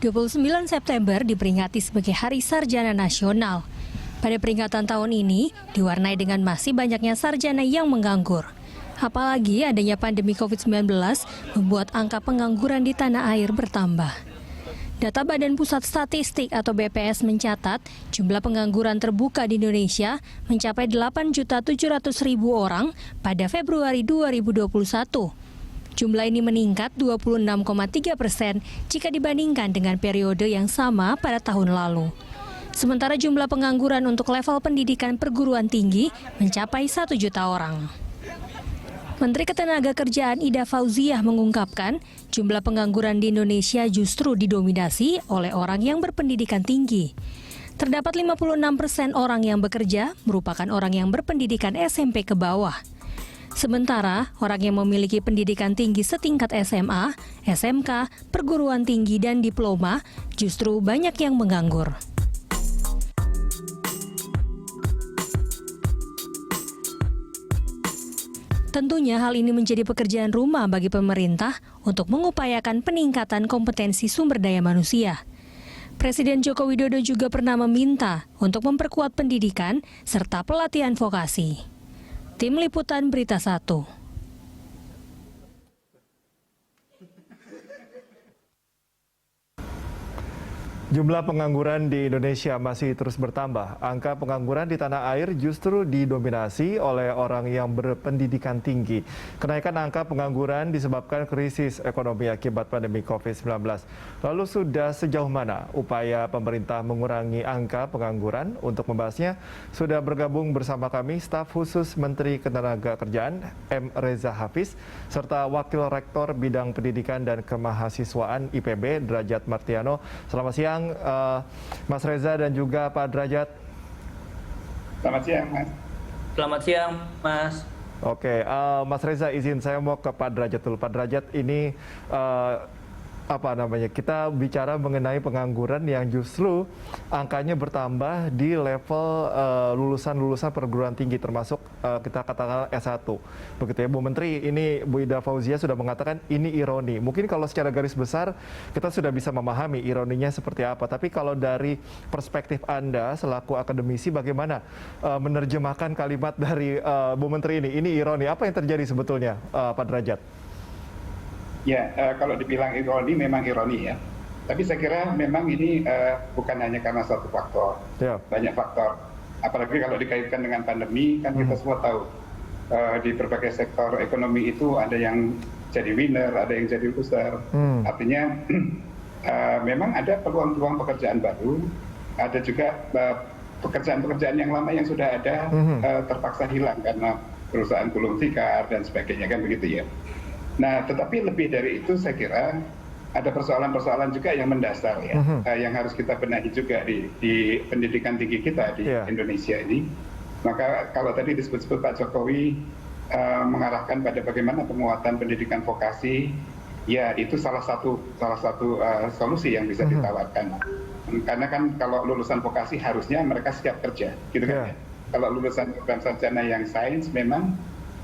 29 September diperingati sebagai Hari Sarjana Nasional. Pada peringatan tahun ini, diwarnai dengan masih banyaknya sarjana yang menganggur. Apalagi adanya pandemi COVID-19 membuat angka pengangguran di tanah air bertambah. Data Badan Pusat Statistik atau BPS mencatat jumlah pengangguran terbuka di Indonesia mencapai 8.700.000 orang pada Februari 2021. Jumlah ini meningkat 26,3% jika dibandingkan dengan periode yang sama pada tahun lalu. Sementara jumlah pengangguran untuk level pendidikan perguruan tinggi mencapai 1 juta orang. Menteri Ketenagakerjaan Ida Fauziah mengungkapkan jumlah pengangguran di Indonesia justru didominasi oleh orang yang berpendidikan tinggi. Terdapat 56% orang yang bekerja merupakan orang yang berpendidikan SMP ke bawah. Sementara orang yang memiliki pendidikan tinggi setingkat SMA, SMK, perguruan tinggi, dan diploma justru banyak yang menganggur. Tentunya hal ini menjadi pekerjaan rumah bagi pemerintah untuk mengupayakan peningkatan kompetensi sumber daya manusia. Presiden Joko Widodo juga pernah meminta untuk memperkuat pendidikan serta pelatihan vokasi. Tim Liputan Berita 1. Jumlah pengangguran di Indonesia masih terus bertambah. Angka pengangguran di tanah air justru didominasi oleh orang yang berpendidikan tinggi. Kenaikan angka pengangguran disebabkan krisis ekonomi akibat pandemi COVID-19. Lalu sudah sejauh mana upaya pemerintah mengurangi angka pengangguran? Untuk membahasnya, sudah bergabung bersama kami staf khusus Menteri Ketenagakerjaan M. Reza Hafiz, serta Wakil Rektor Bidang Pendidikan dan Kemahasiswaan IPB Derajat Martiano. Selamat siang. Mas Reza dan juga Pak Derajat. Selamat siang, Mas. Selamat siang, Mas. Oke, Mas Reza izin saya mau ke Pak Derajat dulu. Pak Derajat, ini kita bicara mengenai pengangguran yang justru angkanya bertambah di level lulusan perguruan tinggi, termasuk kita katakan S1. Begitu ya Bu Menteri, ini Bu Ida Fauziah sudah mengatakan ini ironi. Mungkin kalau secara garis besar kita sudah bisa memahami ironinya seperti apa, tapi kalau dari perspektif Anda selaku akademisi bagaimana menerjemahkan kalimat dari Bu Menteri ini ironi, apa yang terjadi sebetulnya Pak Derajat? Ya, kalau dibilang ironi, memang ironi ya. Tapi saya kira memang ini bukan hanya karena satu faktor, banyak faktor. Apalagi kalau dikaitkan dengan pandemi, kan kita semua tahu di berbagai sektor ekonomi itu ada yang jadi winner, ada yang jadi loser. Artinya memang ada peluang-peluang pekerjaan baru, ada juga pekerjaan-pekerjaan yang lama yang sudah ada terpaksa hilang karena perusahaan gulung tikar dan sebagainya, kan begitu ya. Nah, tetapi lebih dari itu saya kira ada persoalan-persoalan juga yang mendasar ya, yang harus kita benahi juga di pendidikan tinggi kita di Indonesia ini. Maka kalau tadi disebut-sebut Pak Jokowi mengarahkan pada bagaimana penguatan pendidikan vokasi, ya itu salah satu solusi yang bisa ditawarkan. Karena kan kalau lulusan vokasi harusnya mereka siap kerja, gitu kan ya. Kalau lulusan program sarjana yang sains memang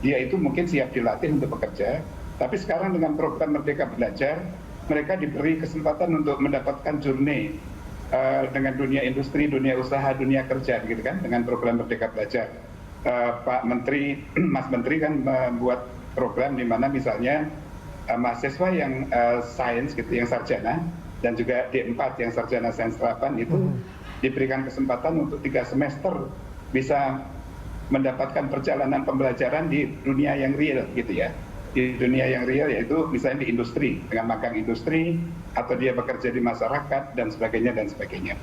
dia itu mungkin siap dilatih untuk bekerja. Tapi sekarang dengan program Merdeka Belajar, mereka diberi kesempatan untuk mendapatkan journey dengan dunia industri, dunia usaha, dunia kerja, gitu kan? Dengan program Merdeka Belajar, Pak Menteri, Mas Menteri kan membuat program di mana misalnya mahasiswa yang sains, gitu, yang sarjana, dan juga D4 yang sarjana sains terapan itu diberikan kesempatan untuk 3 semester bisa mendapatkan perjalanan pembelajaran di dunia yang real, gitu ya. Di dunia yang real, yaitu misalnya di industri, dengan magang industri, atau dia bekerja di masyarakat, dan sebagainya, dan sebagainya.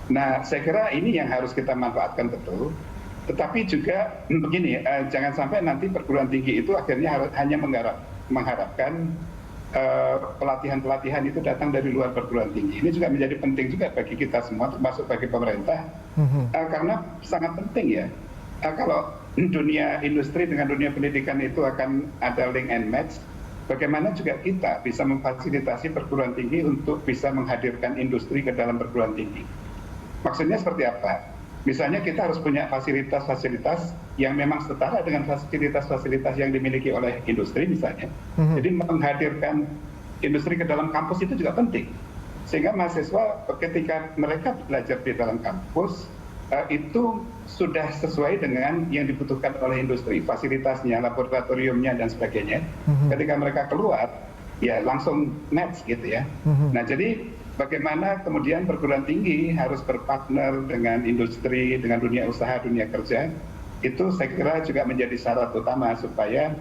Nah, saya kira ini yang harus kita manfaatkan betul. Tetapi juga begini, jangan sampai nanti perguruan tinggi itu akhirnya hanya mengharapkan pelatihan-pelatihan itu datang dari luar perguruan tinggi. Ini juga menjadi penting juga bagi kita semua, termasuk bagi pemerintah, karena sangat penting ya. Kalau dunia industri dengan dunia pendidikan itu akan ada link and match, bagaimana juga kita bisa memfasilitasi perguruan tinggi untuk bisa menghadirkan industri ke dalam perguruan tinggi. Maksudnya seperti apa? Misalnya kita harus punya fasilitas-fasilitas yang memang setara dengan fasilitas-fasilitas yang dimiliki oleh industri misalnya. Jadi menghadirkan industri ke dalam kampus itu juga penting. sehingga mahasiswa ketika mereka belajar di dalam kampus itu sudah sesuai dengan yang dibutuhkan oleh industri, fasilitasnya, laboratoriumnya dan sebagainya. Ketika mereka keluar, ya langsung match gitu ya. Nah, jadi bagaimana kemudian perguruan tinggi harus berpartner dengan industri, dengan dunia usaha, dunia kerja, itu saya kira juga menjadi syarat utama supaya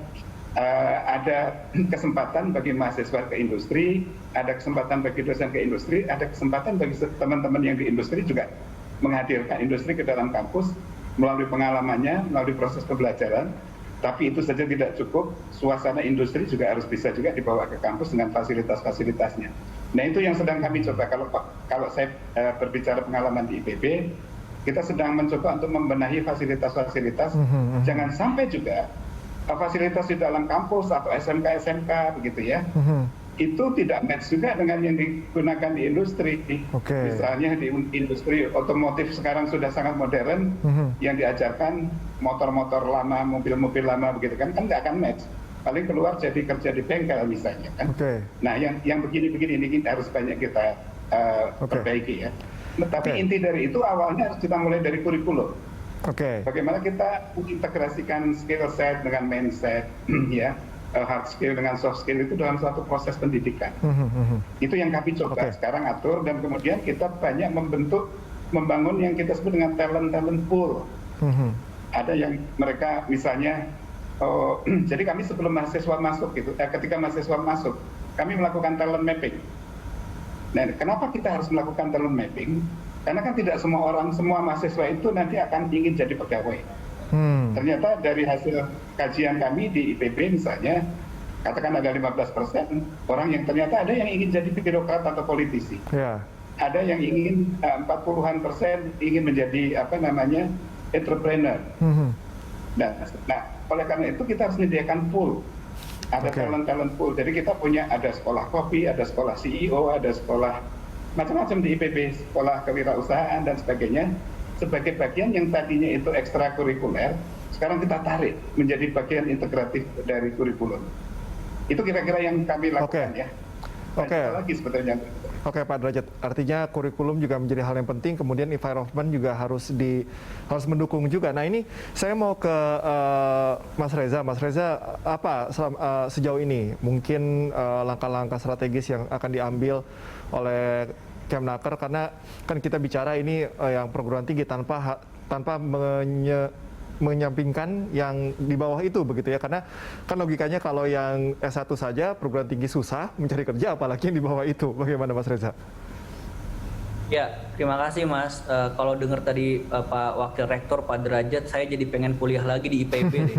ada kesempatan bagi mahasiswa ke industri, ada kesempatan bagi dosen ke industri, ada kesempatan bagi teman-teman yang di industri juga menghadirkan industri ke dalam kampus melalui pengalamannya, melalui proses pembelajaran. Tapi itu saja tidak cukup, suasana industri juga harus bisa juga dibawa ke kampus dengan fasilitas-fasilitasnya. Nah, itu yang sedang kami coba. Kalau saya berbicara pengalaman di IPB, kita sedang mencoba untuk membenahi fasilitas-fasilitas. Jangan sampai juga fasilitas di dalam kampus atau SMK begitu ya, itu tidak match juga dengan yang digunakan di industri. Misalnya di industri otomotif sekarang sudah sangat modern, yang diajarkan motor-motor lama, mobil-mobil lama begitu kan nggak akan match. Paling keluar jadi kerja di bengkel misalnya kan. Nah, yang begini-begini ini harus banyak kita perbaiki ya. Tapi inti dari itu awalnya harus kita mulai dari kurikulum. Bagaimana kita mengintegrasikan skill set dengan mindset, ya, hard skill dengan soft skill itu dalam suatu proses pendidikan. Itu yang kami coba sekarang atur, dan kemudian kita banyak membangun yang kita sebut dengan talent pool. Ada yang mereka misalnya, jadi kami sebelum mahasiswa masuk gitu, ketika mahasiswa masuk, kami melakukan talent mapping. Nah, kenapa kita harus melakukan talent mapping? Karena kan tidak semua mahasiswa itu nanti akan ingin jadi pegawai. Ternyata dari hasil kajian kami di IPB misalnya, katakan ada 15% orang yang ternyata ada yang ingin jadi birokrat atau politisi. Ada yang ingin 40-an% ingin menjadi entrepreneur. Nah, oleh karena itu kita harus menyediakan pool. Ada talent pool. Jadi kita punya, ada sekolah kopi, ada sekolah CEO, ada sekolah macam-macam di IPB, sekolah kewirausahaan dan sebagainya, sebagai bagian yang tadinya itu ekstrakurikuler, sekarang kita tarik menjadi bagian integratif dari kurikulum. Itu kira-kira yang kami lakukan ya. Lagi sebetulnya. Pak Derajat, artinya kurikulum juga menjadi hal yang penting, kemudian environment juga harus mendukung juga. Nah, ini saya mau ke Mas Reza. Mas Reza, apa sejauh ini mungkin langkah-langkah strategis yang akan diambil oleh Kemnaker, karena kan kita bicara ini yang perguruan tinggi tanpa menyampingkan yang di bawah itu begitu ya, karena kan logikanya kalau yang S1 saja perguruan tinggi susah mencari kerja, apalagi yang di bawah itu. Bagaimana Mas Reza? Ya, terima kasih Mas. Kalau dengar tadi Pak Wakil Rektor, Pak Derajat, saya jadi pengen kuliah lagi di IPB deh.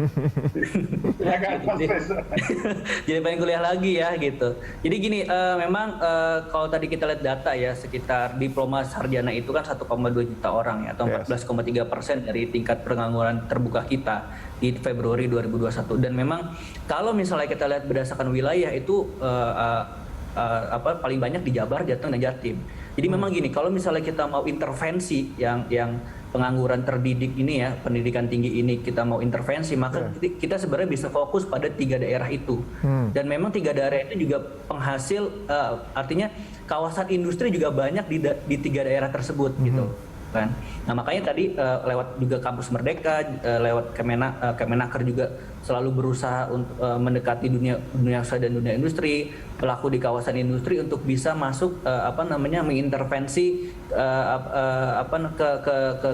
Jadi pengen kuliah lagi ya gitu. Jadi gini, memang kalau tadi kita lihat data ya, sekitar diploma sarjana itu kan 1,2 juta orang ya, atau 14,3% dari tingkat pengangguran terbuka kita di Februari 2021. Dan memang kalau misalnya kita lihat berdasarkan wilayah itu paling banyak di Jabar, Jateng, dan Jatim. Jadi memang gini, kalau misalnya kita mau intervensi yang pengangguran terdidik ini ya, pendidikan tinggi ini kita mau intervensi, maka kita sebenarnya bisa fokus pada 3 daerah itu. Dan memang 3 daerah itu juga penghasil, artinya kawasan industri juga banyak di 3 daerah tersebut gitu kan. Nah, makanya tadi lewat juga Kampus Merdeka, lewat Kemenaker juga selalu berusaha untuk mendekati dunia usaha dan dunia industri, pelaku di kawasan industri untuk bisa masuk mengintervensi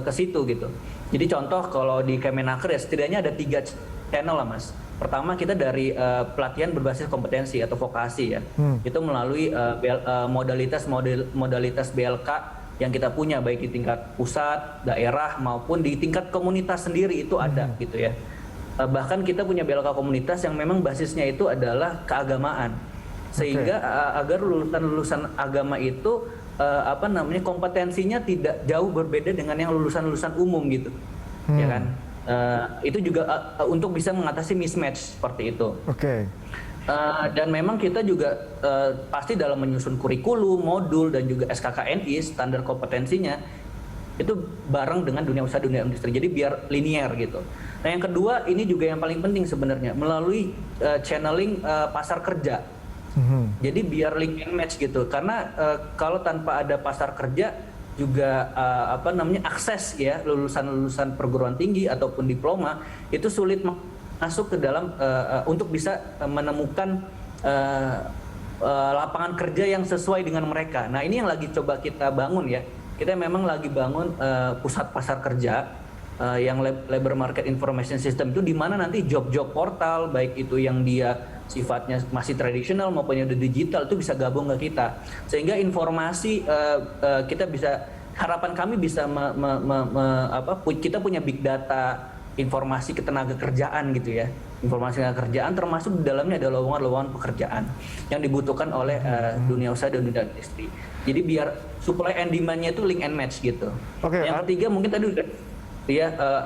ke situ gitu. Jadi contoh kalau di Kemenaker ya setidaknya ada 3 channel lah Mas. Pertama kita dari pelatihan berbasis kompetensi atau vokasi ya. Itu melalui modalitas BLK yang kita punya baik di tingkat pusat, daerah maupun di tingkat komunitas sendiri itu ada gitu ya. Bahkan kita punya BLK komunitas yang memang basisnya itu adalah keagamaan. Sehingga agar lulusan agama itu kompetensinya tidak jauh berbeda dengan yang lulusan umum gitu. Ya kan? Itu juga untuk bisa mengatasi mismatch seperti itu. Dan memang kita juga pasti dalam menyusun kurikulum, modul, dan juga SKKNI, standar kompetensinya, itu bareng dengan dunia usaha, dunia industri. Jadi biar linear gitu. Nah yang kedua, ini juga yang paling penting sebenarnya, melalui channeling pasar kerja. Jadi biar link and match gitu. Karena kalau tanpa ada pasar kerja juga akses ya lulusan perguruan tinggi ataupun diploma itu sulit masuk ke dalam untuk bisa menemukan lapangan kerja yang sesuai dengan mereka. Nah, ini yang lagi coba kita bangun ya. Kita memang lagi bangun pusat pasar kerja yang labor market information system itu, di mana nanti job-job portal baik itu yang dia sifatnya masih tradisional maupun yang udah digital itu bisa gabung ke kita, sehingga informasi kita bisa, harapan kami bisa kita punya big data informasi ketenaga kerjaan gitu ya, informasi ketenaga kerjaan termasuk di dalamnya ada lowongan-lowongan pekerjaan yang dibutuhkan oleh dunia usaha dan dunia industri. Jadi biar supply and demand-nya itu link and match gitu. Yang ketiga mungkin tadi udah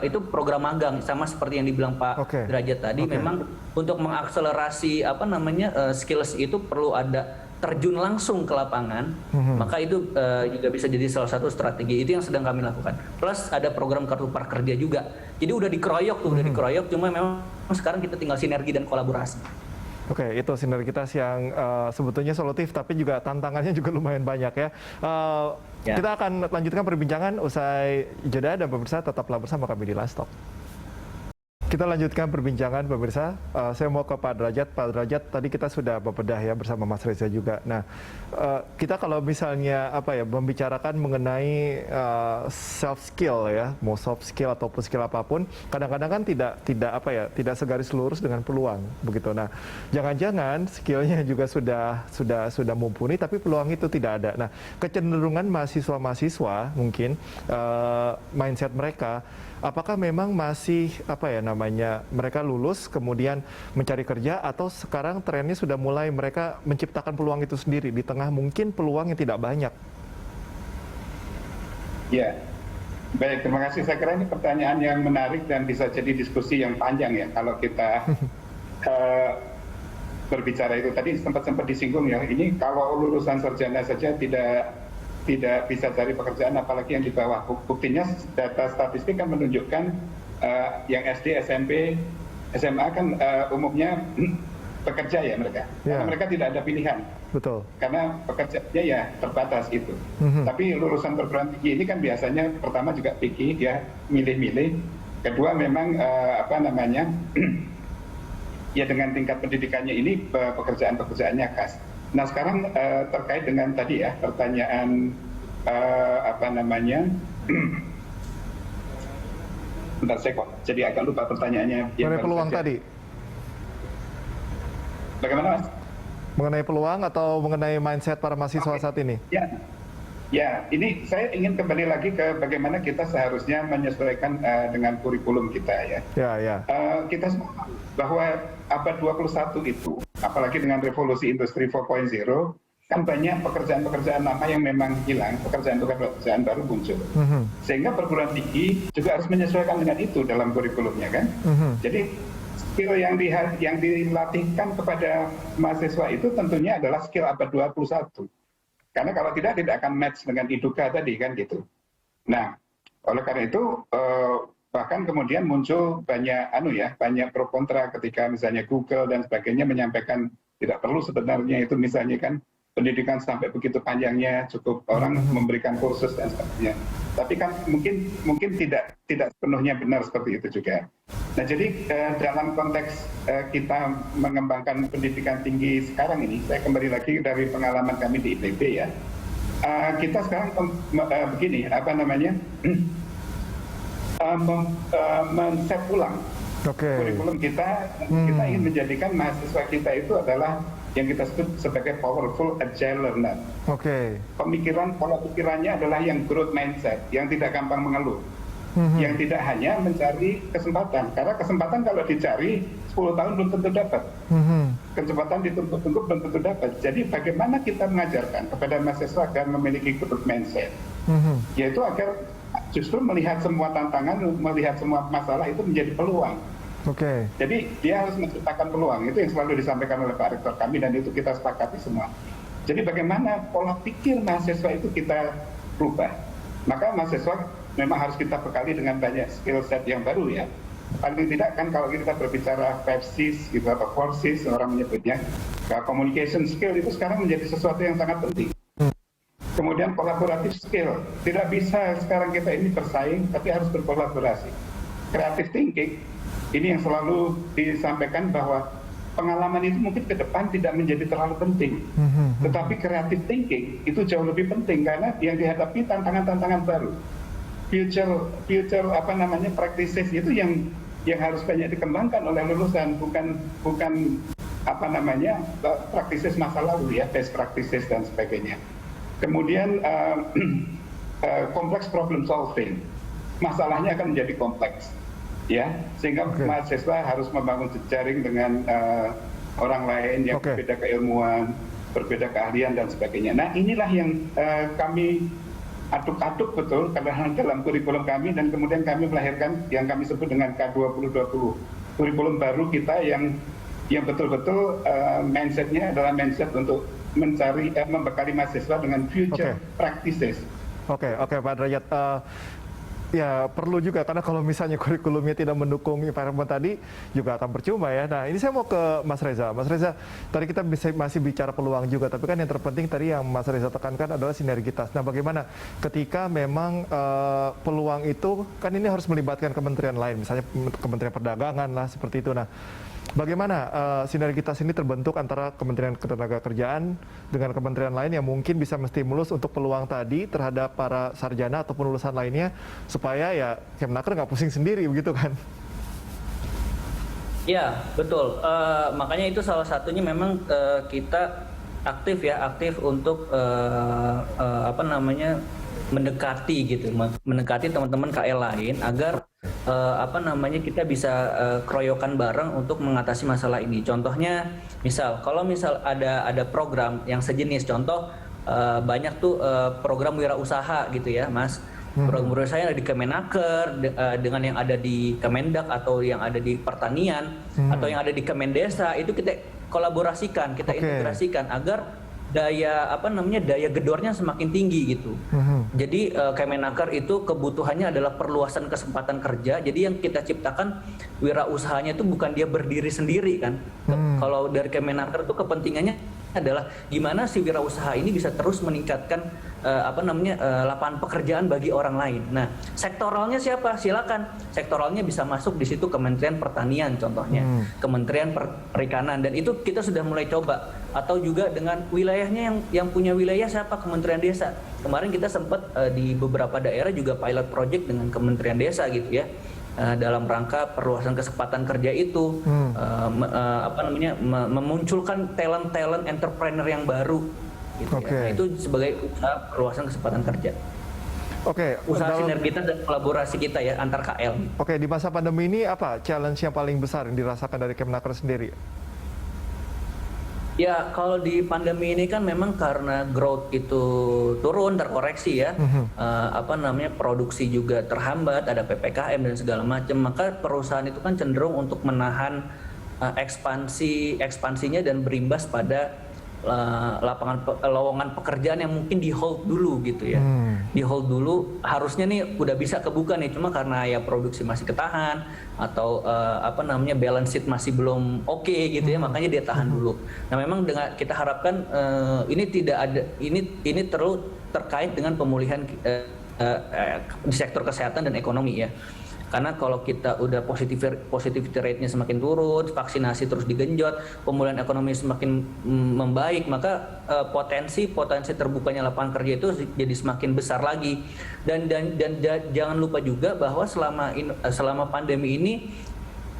itu program magang sama seperti yang dibilang Pak Derajat tadi. Memang untuk mengakselerasi skills itu perlu ada terjun langsung ke lapangan. Maka itu juga bisa jadi salah satu strategi, itu yang sedang kami lakukan. Plus ada program kartu prakerja juga. Jadi udah dikeroyok cuma memang sekarang kita tinggal sinergi dan kolaborasi. Oke, itu sinergitas yang sebetulnya solutif, tapi juga tantangannya juga lumayan banyak ya. Kita akan lanjutkan perbincangan usai jeda, dan pemirsa tetaplah bersama kami di Live Talk. Kita lanjutkan perbincangan pemirsa. Saya mau ke Pak Derajat. Pak Derajat, tadi kita sudah bebedah ya bersama Mas Reza juga. Nah, kita kalau misalnya membicarakan mengenai self skill ya, mau soft skill ataupun skill apapun, kadang-kadang kan tidak segaris lurus dengan peluang begitu. Nah, jangan-jangan skillnya juga sudah mumpuni, tapi peluang itu tidak ada. Nah, kecenderungan mahasiswa-mahasiswa mungkin mindset mereka, apakah memang masih mereka lulus kemudian mencari kerja, atau sekarang trennya sudah mulai mereka menciptakan peluang itu sendiri di tengah mungkin peluang yang tidak banyak? Ya, baik, terima kasih. Saya kira ini pertanyaan yang menarik dan bisa jadi diskusi yang panjang ya kalau kita berbicara itu. Tadi sempat disinggung ya, ini kalau lulusan sarjana saja tidak bisa cari pekerjaan, apalagi yang di bawah. Buktinya data statistik kan menunjukkan yang SD, SMP, SMA kan umumnya bekerja ya mereka. Karena mereka tidak ada pilihan. Betul. Karena pekerjaannya ya terbatas itu. Tapi lulusan perguruan tinggi ini kan biasanya pertama juga picky, ya milih-milih. Kedua memang ya dengan tingkat pendidikannya ini pekerjaan-pekerjaannya khas. Nah, sekarang terkait dengan tadi ya pertanyaan bentar, saya kok jadi agak lupa pertanyaannya. Mengenai peluang tadi. Bagaimana, Mas? Mengenai peluang atau mengenai mindset para mahasiswa saat ini? Ya, ini saya ingin kembali lagi ke bagaimana kita seharusnya menyesuaikan dengan kurikulum kita ya. Kita semua bahwa abad 21 itu, apalagi dengan revolusi industri 4.0, kan banyak pekerjaan-pekerjaan lama yang memang hilang, pekerjaan-pekerjaan baru muncul. Sehingga perguruan tinggi juga harus menyesuaikan dengan itu dalam kurikulumnya kan. Jadi skill yang dilatihkan kepada mahasiswa itu tentunya adalah skill abad 21. Karena kalau tidak akan match dengan Iduka tadi kan gitu. Nah, oleh karena itu bahkan kemudian muncul banyak pro kontra ketika misalnya Google dan sebagainya menyampaikan tidak perlu sebenarnya itu misalnya kan pendidikan sampai begitu panjangnya, cukup orang memberikan kursus dan sebagainya. Tapi kan mungkin tidak sepenuhnya benar seperti itu juga. Nah, jadi dalam konteks kita mengembangkan pendidikan tinggi sekarang ini, saya kembali lagi dari pengalaman kami di IPB ya. Kita sekarang begini, men-set ulang kurikulum kita. Kita ingin menjadikan mahasiswa kita itu adalah yang kita sebut sebagai powerful agile learner. Pola pikirannya adalah yang growth mindset, yang tidak gampang mengeluh, yang tidak hanya mencari kesempatan, karena kesempatan kalau dicari 10 tahun belum tentu dapat, kesempatan ditunggu-tunggu belum tentu dapat. Jadi bagaimana kita mengajarkan kepada mahasiswa agar memiliki growth mindset, yaitu agar justru melihat semua tantangan, melihat semua masalah itu menjadi peluang. Jadi dia harus menciptakan peluang, itu yang selalu disampaikan oleh Pak Rektor kami dan itu kita sepakati semua. Jadi bagaimana pola pikir mahasiswa itu kita rubah. Maka mahasiswa memang harus kita bekali dengan banyak skill set yang baru ya. paling tidak kan kalau kita berbicara PEPSIS gitu atau courses orang menyebutnya, communication skill itu sekarang menjadi sesuatu yang sangat penting. Kemudian collaborative skill, tidak bisa sekarang kita ini bersaing, tapi harus berkolaborasi. Creative thinking, ini yang selalu disampaikan bahwa pengalaman itu mungkin ke depan tidak menjadi terlalu penting, tetapi creative thinking itu jauh lebih penting karena yang dihadapi tantangan-tantangan baru. Future practices itu yang harus banyak dikembangkan oleh lulusan, bukan practices masa lalu ya, best practices dan sebagainya. Kemudian complex problem solving, masalahnya akan menjadi kompleks, ya, sehingga mahasiswa harus membangun jejaring dengan orang lain yang berbeda keilmuan, berbeda keahlian dan sebagainya. Nah, inilah yang kami aduk-aduk betul karena dalam kurikulum kami, dan kemudian kami melahirkan yang kami sebut dengan K2020, kurikulum baru kita yang betul-betul mindsetnya adalah mindset untuk membekali mahasiswa dengan future practices. Oke, Pak Derajat. Ya perlu juga, karena kalau misalnya kurikulumnya tidak mendukung environment tadi juga akan percuma ya. Nah, ini saya mau ke Mas Reza. Mas Reza, tadi kita masih bicara peluang juga, tapi kan yang terpenting tadi yang Mas Reza tekankan adalah sinergitas. Nah, bagaimana ketika memang peluang itu kan ini harus melibatkan kementerian lain, misalnya Kementerian Perdagangan lah seperti itu. Nah, bagaimana sinergitas ini terbentuk antara Kementerian Ketenagakerjaan dengan kementerian lain yang mungkin bisa menstimulus untuk peluang tadi terhadap para sarjana ataupun lulusan lainnya, supaya ya Kemnaker nggak pusing sendiri begitu kan? Ya, betul. Makanya itu salah satunya memang kita aktif untuk mendekati teman-teman KL lain agar kita bisa keroyokan bareng untuk mengatasi masalah ini. Contohnya, kalau ada program yang sejenis, contoh banyak tuh program wirausaha gitu ya, Mas. Program wirausaha yang ada di Kemenaker dengan yang ada di Kemendak atau yang ada di Pertanian atau yang ada di Kemendesa, itu kita kolaborasikan, kita integrasikan agar daya gedornya semakin tinggi gitu. Jadi Kemenaker itu kebutuhannya adalah perluasan kesempatan kerja. Jadi yang kita ciptakan wirausahanya itu bukan dia berdiri sendiri kan. Kalau dari Kemenaker itu kepentingannya adalah gimana si wirausaha ini bisa terus meningkatkan lapangan pekerjaan bagi orang lain. Nah, sektoralnya siapa? Silakan. Sektoralnya bisa masuk di situ Kementerian Pertanian contohnya, Kementerian Perikanan, dan itu kita sudah mulai coba. Atau juga dengan wilayahnya yang punya wilayah siapa? Kementerian Desa. Kemarin kita sempat di beberapa daerah juga pilot project dengan Kementerian Desa gitu ya. Dalam rangka perluasan kesempatan kerja itu, memunculkan talent entrepreneur yang baru gitu ya. Nah, itu sebagai usaha perluasan kesempatan kerja. Usaha sinergitas dan kolaborasi kita ya antar KL. Di masa pandemi ini apa challenge yang paling besar yang dirasakan dari Kemnaker sendiri? Ya, kalau di pandemi ini kan memang karena growth itu turun, terkoreksi ya, produksi juga terhambat, ada PPKM dan segala macam, maka perusahaan itu kan cenderung untuk menahan ekspansinya dan berimbas pada lowongan pekerjaan yang mungkin di hold dulu gitu ya. Di hold dulu, harusnya nih udah bisa kebuka nih, cuma karena ya produksi masih ketahan atau balance sheet masih belum oke gitu ya, makanya dia tahan dulu. Nah, memang dengan kita harapkan ini tidak ada ini terus terkait dengan pemulihan di sektor kesehatan dan ekonomi ya. Karena kalau kita udah positivity rate-nya semakin turun, vaksinasi terus digenjot, pemulihan ekonomi semakin membaik, maka potensi terbukanya lapangan kerja itu jadi semakin besar lagi. Dan jangan lupa juga bahwa selama pandemi ini,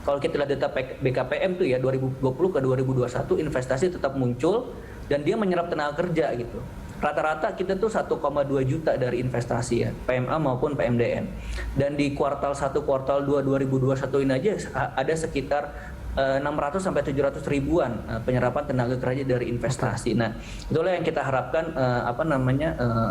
kalau kita lihat data BKPM tuh ya 2020 ke 2021 investasi tetap muncul dan dia menyerap tenaga kerja gitu. Rata-rata kita tuh 1,2 juta dari investasi ya, PMA maupun PMDN. Dan di kuartal 1, kuartal 2 2021 ini aja ada sekitar 600 sampai 700 ribuan penyerapan tenaga kerja dari investasi. Nah, itulah yang kita harapkan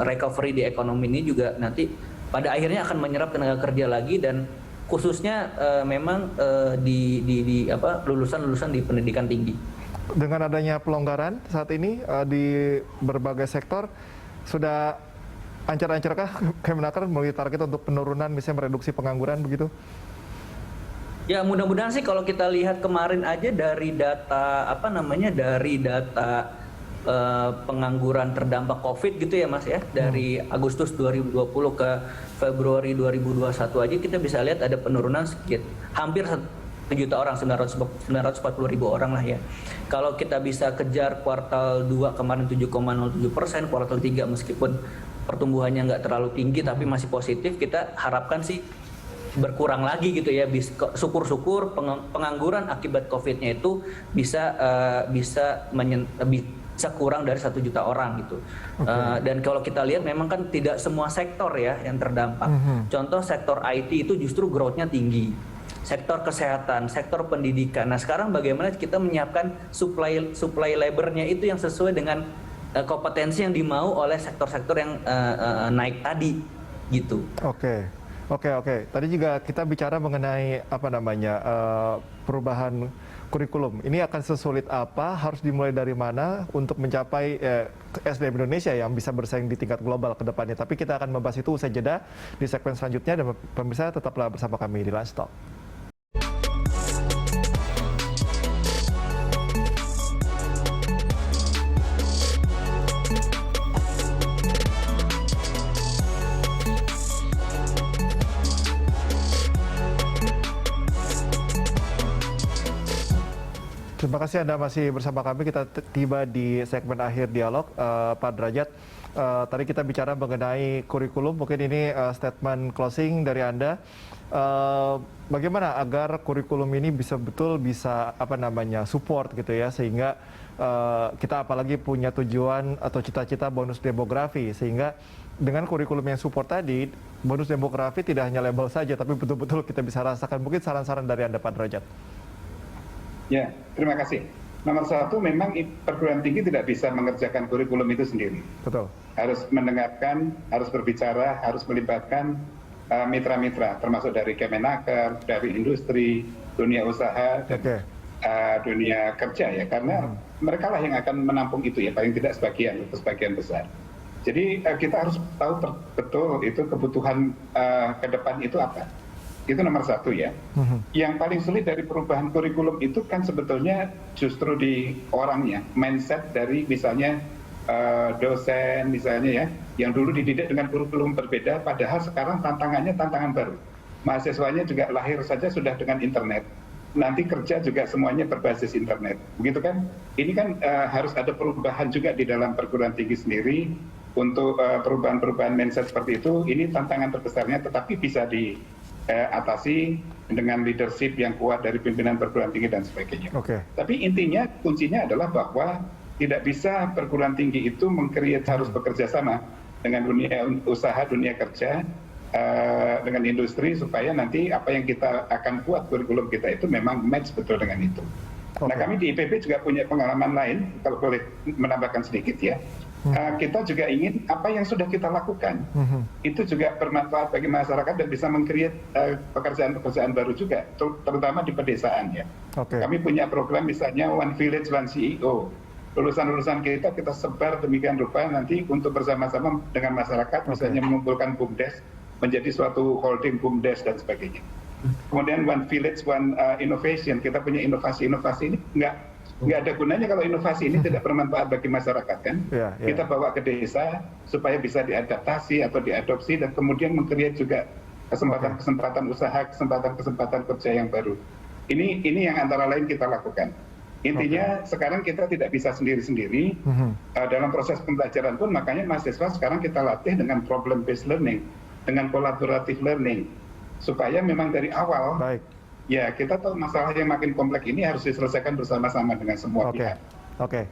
recovery di ekonomi ini juga nanti pada akhirnya akan menyerap tenaga kerja lagi, dan khususnya memang di lulusan-lulusan di pendidikan tinggi. Dengan adanya pelonggaran saat ini di berbagai sektor, sudah ancar-ancarkah Kemenaker melalui target untuk penurunan, misalnya mereduksi pengangguran begitu? Ya mudah-mudahan sih kalau kita lihat kemarin aja dari data pengangguran terdampak COVID gitu ya Mas ya, dari Agustus 2020 ke Februari 2021 aja kita bisa lihat ada penurunan sedikit, hampir 1 juta orang, 940.000 orang lah ya. Kalau kita bisa kejar kuartal 2 kemarin 7,07%, kuartal 3 meskipun pertumbuhannya nggak terlalu tinggi tapi masih positif, kita harapkan sih berkurang lagi gitu ya. Syukur-syukur pengangguran akibat COVID-nya itu bisa kurang dari 1 juta orang gitu. Dan kalau kita lihat memang kan tidak semua sektor ya yang terdampak. Contoh sektor IT itu justru growth-nya tinggi. Sektor kesehatan, sektor pendidikan. Nah sekarang bagaimana kita menyiapkan supply labornya itu yang sesuai dengan kompetensi yang dimau oleh sektor-sektor yang naik tadi gitu. Oke. Tadi juga kita bicara mengenai perubahan kurikulum. Ini akan sesulit apa? Harus dimulai dari mana untuk mencapai SDM Indonesia yang bisa bersaing di tingkat global ke depannya. Tapi kita akan membahas itu usai jeda di segmen selanjutnya, dan pemirsa tetaplah bersama kami di Lunch Talk. Terima kasih Anda masih bersama kami. Kita tiba di segmen akhir dialog. Pak Derajat, tadi kita bicara mengenai kurikulum. Mungkin ini statement closing dari Anda. Bagaimana agar kurikulum ini bisa support gitu ya, sehingga kita apalagi punya tujuan atau cita-cita bonus demografi, sehingga dengan kurikulum yang support tadi, bonus demografi tidak hanya label saja, tapi betul-betul kita bisa rasakan. Mungkin saran-saran dari Anda Pak Derajat. Ya, terima kasih. Nomor 1, memang perguruan tinggi tidak bisa mengerjakan kurikulum itu sendiri. Betul. Harus mendengarkan, harus berbicara, harus melibatkan mitra-mitra, termasuk dari Kemenaker, dari industri, dunia usaha, dan dunia kerja ya. Karena mereka lah yang akan menampung itu ya, paling tidak sebagian besar. Jadi kita harus tahu betul itu kebutuhan ke depan itu apa. Itu nomor 1 ya. Yang paling sulit dari perubahan kurikulum itu kan sebetulnya justru di orangnya, mindset dari misalnya dosen misalnya ya, yang dulu dididik dengan kurikulum berbeda, padahal sekarang tantangannya tantangan baru. Mahasiswanya juga lahir saja sudah dengan internet. Nanti kerja juga semuanya berbasis internet. Begitu kan? Ini kan harus ada perubahan juga di dalam perguruan tinggi sendiri untuk perubahan-perubahan mindset seperti itu. Ini tantangan terbesarnya, tetapi bisa atasi dengan leadership yang kuat dari pimpinan perguruan tinggi dan sebagainya. Tapi intinya, kuncinya adalah bahwa tidak bisa perguruan tinggi itu harus bekerja sama dengan dunia usaha, dunia kerja, dengan industri, supaya nanti apa yang kita akan buat kurikulum kita itu memang match betul dengan itu. Nah, kami di IPB juga punya pengalaman lain, kalau boleh menambahkan sedikit ya. Kita juga ingin apa yang sudah kita lakukan itu juga bermanfaat bagi masyarakat dan bisa meng-create pekerjaan-pekerjaan baru juga, terutama di pedesaan ya. Kami punya program misalnya One Village One CEO. Lulusan-lulusan kita sebar demikian rupa nanti untuk bersama-sama dengan masyarakat, misalnya mengumpulkan BUMDes menjadi suatu holding BUMDes dan sebagainya. Kemudian One Village One Innovation, kita punya inovasi-inovasi ini nggak ada gunanya kalau inovasi ini tidak bermanfaat bagi masyarakat kan. Kita bawa ke desa supaya bisa diadaptasi atau diadopsi, dan kemudian meng-create juga kesempatan-kesempatan usaha, kesempatan-kesempatan kerja yang baru. Ini yang antara lain kita lakukan. Intinya sekarang kita tidak bisa sendiri-sendiri dalam proses pembelajaran pun, makanya mahasiswa sekarang kita latih dengan problem based learning, dengan collaborative learning, supaya memang dari awal ya kita tahu masalah yang makin kompleks ini harus diselesaikan bersama-sama dengan semua pihak. Oke.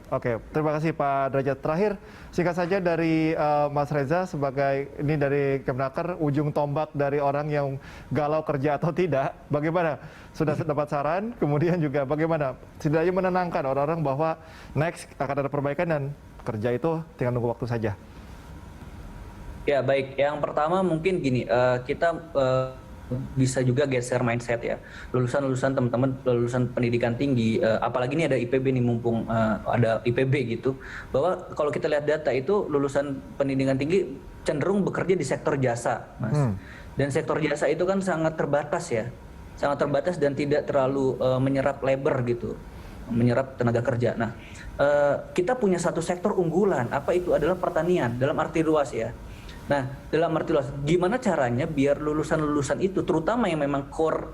Terima kasih Pak Derajat. Terakhir, singkat saja dari Mas Reza, sebagai ini dari Kemenaker, ujung tombak dari orang yang galau kerja atau tidak, bagaimana? Sudah dapat saran, kemudian juga bagaimana setidaknya menenangkan orang-orang bahwa next akan ada perbaikan dan kerja itu tinggal nunggu waktu saja. Ya baik, yang pertama mungkin gini, kita bisa juga geser mindset ya, lulusan teman-teman lulusan pendidikan tinggi, apalagi ini ada IPB nih, mumpung ada IPB gitu, bahwa kalau kita lihat data itu lulusan pendidikan tinggi cenderung bekerja di sektor jasa, Mas. Dan sektor jasa itu kan sangat terbatas ya, sangat terbatas dan tidak terlalu menyerap labor gitu, menyerap tenaga kerja. Nah, kita punya satu sektor unggulan, apa itu adalah pertanian dalam arti luas ya. Nah, dalam arti luas, gimana caranya biar lulusan-lulusan itu, terutama yang memang core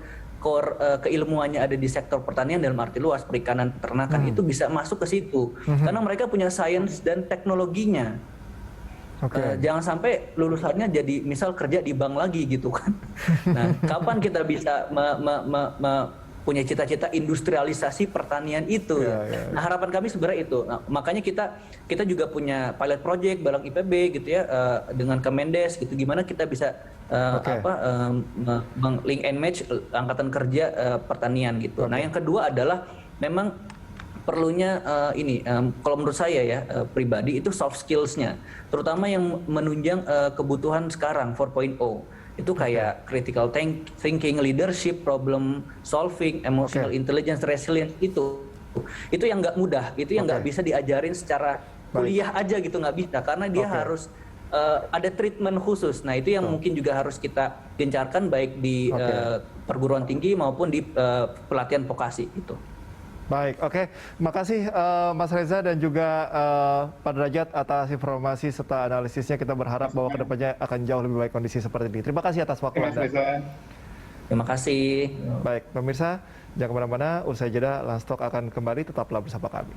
keilmuannya ada di sektor pertanian dalam arti luas, perikanan, peternakan, itu bisa masuk ke situ. Karena mereka punya sains dan teknologinya. Jangan sampai lulusannya jadi misal kerja di bank lagi gitu kan. Nah, kapan kita bisa punya cita-cita industrialisasi pertanian itu? Nah, harapan kami sebenarnya itu. Nah, makanya kita juga punya pilot project bareng IPB gitu ya, dengan Kemendes gitu. Gimana kita bisa link and match angkatan kerja pertanian gitu. Nah, yang kedua adalah memang perlunya kalau menurut saya ya pribadi itu soft skills-nya, terutama yang menunjang kebutuhan sekarang 4.0. Itu kayak critical thinking, leadership, problem solving, emotional intelligence, resilience itu yang nggak mudah, itu yang nggak bisa diajarin secara kuliah aja gitu, nggak bisa, karena dia harus ada treatment khusus. Nah, itu yang mungkin juga harus kita gencarkan baik di perguruan tinggi maupun di pelatihan vokasi itu. Baik, makasih Mas Reza dan juga Pak Derajat atas informasi serta analisisnya. Kita berharap bahwa kedepannya akan jauh lebih baik kondisi seperti ini. Terima kasih atas waktu Anda. Terima kasih. Baik, pemirsa, jangan kemana-mana. Usai jeda, Landstalk akan kembali. Tetaplah bersama kami.